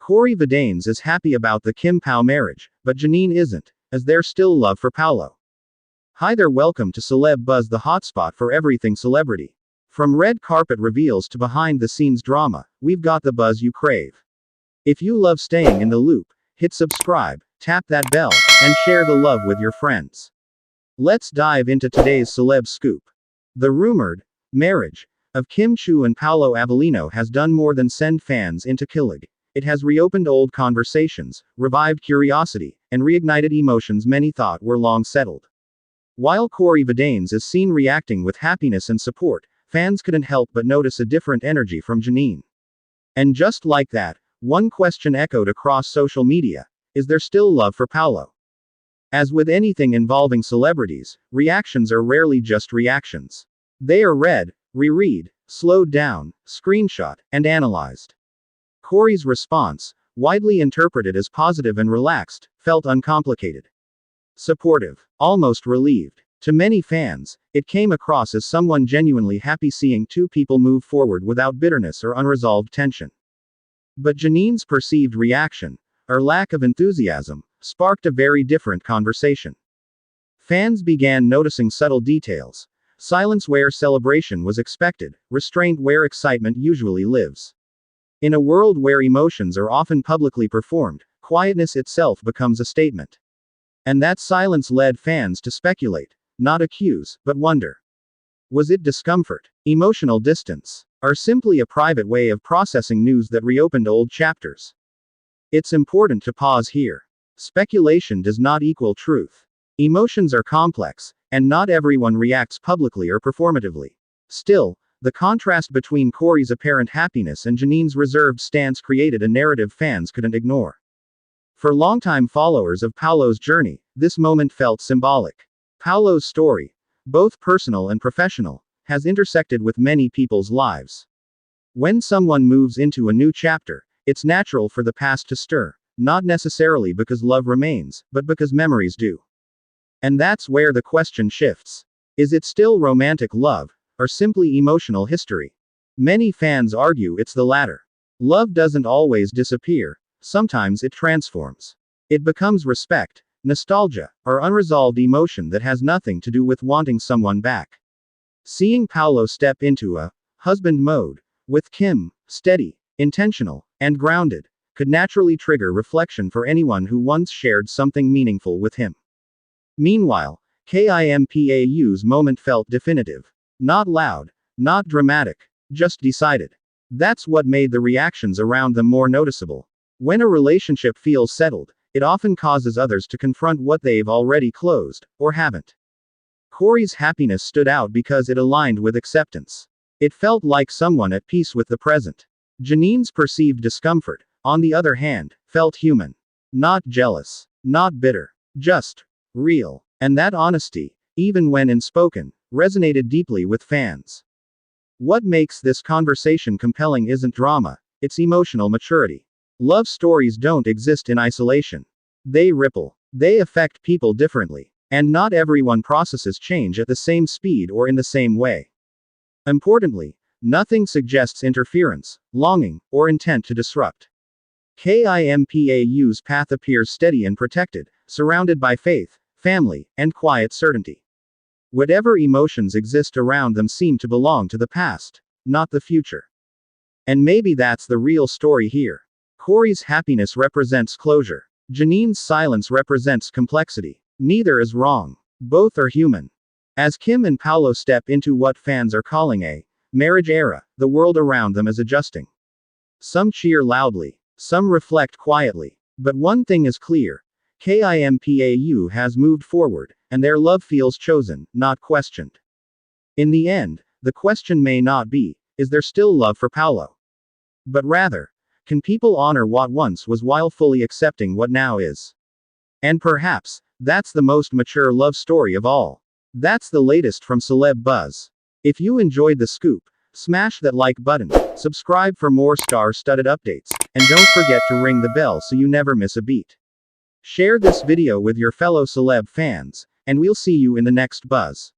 Cory Vidanes is happy about the Kimpau marriage, but Janine isn't, as there's still love for Paulo. Hi there, welcome to Celeb Buzz, the hotspot for everything celebrity. From red carpet reveals to behind the scenes drama, we've got the buzz you crave. If you love staying in the loop, hit subscribe, tap that bell, and share the love with your friends. Let's dive into today's celeb scoop. The rumored marriage of Kim Chiu and Paulo Avellino has done more than send fans into Kilig. It has reopened old conversations, revived curiosity, and reignited emotions many thought were long settled. While Cory Vidanes is seen reacting with happiness and support, fans couldn't help but notice a different energy from Janine. And just like that, one question echoed across social media: is there still love for Paulo? As with anything involving celebrities, reactions are rarely just reactions. They are read, reread, slowed down, screenshot, and analyzed. Cory's response, widely interpreted as positive and relaxed, felt uncomplicated. Supportive, almost relieved. To many fans, it came across as someone genuinely happy seeing two people move forward without bitterness or unresolved tension. But Janine's perceived reaction, or lack of enthusiasm, sparked a very different conversation. Fans began noticing subtle details. Silence where celebration was expected, restraint where excitement usually lives. In a world where emotions are often publicly performed, quietness itself becomes a statement. And that silence led fans to speculate, not accuse, but wonder. Was it discomfort, emotional distance, or simply a private way of processing news that reopened old chapters? It's important to pause here. Speculation does not equal truth. Emotions are complex, and not everyone reacts publicly or performatively. Still, the contrast between Cory's apparent happiness and Janine's reserved stance created a narrative fans couldn't ignore. For longtime followers of Paulo's journey, this moment felt symbolic. Paulo's story, both personal and professional, has intersected with many people's lives. When someone moves into a new chapter, it's natural for the past to stir, not necessarily because love remains, but because memories do. And that's where the question shifts. Is it still romantic love, or simply emotional history? Many fans argue it's the latter. Love doesn't always disappear. Sometimes it transforms. It becomes respect, nostalgia, or unresolved emotion that has nothing to do with wanting someone back. Seeing Paulo step into a husband mode, with Kim, steady, intentional, and grounded, could naturally trigger reflection for anyone who once shared something meaningful with him. Meanwhile, Kimpau's moment felt definitive. Not loud, not dramatic, just decided. That's what made the reactions around them more noticeable. When a relationship feels settled, it often causes others to confront what they've already closed, or haven't. Cory's happiness stood out because it aligned with acceptance. It felt like someone at peace with the present. Janine's perceived discomfort, on the other hand, felt human. Not jealous, not bitter, just real. And that honesty, even when unspoken, resonated deeply with fans. What makes this conversation compelling isn't drama, it's emotional maturity. Love stories don't exist in isolation. They ripple. They affect people differently. And not everyone processes change at the same speed or in the same way. Importantly, nothing suggests interference, longing, or intent to disrupt. Kimpau's path appears steady and protected, surrounded by faith, family, and quiet certainty. Whatever emotions exist around them seem to belong to the past, not the future. And maybe that's the real story here. Cory's happiness represents closure. Janine's silence represents complexity. Neither is wrong. Both are human. As Kim and Paulo step into what fans are calling a marriage era, the world around them is adjusting. Some cheer loudly. Some reflect quietly. But one thing is clear. Kimpau has moved forward, and their love feels chosen, not questioned. In the end, the question may not be, is there still love for Paulo? But rather, can people honor what once was while fully accepting what now is? And perhaps, that's the most mature love story of all. That's the latest from Celeb Buzz. If you enjoyed the scoop, smash that like button, subscribe for more star-studded updates, and don't forget to ring the bell so you never miss a beat. Share this video with your fellow celeb fans, and we'll see you in the next buzz.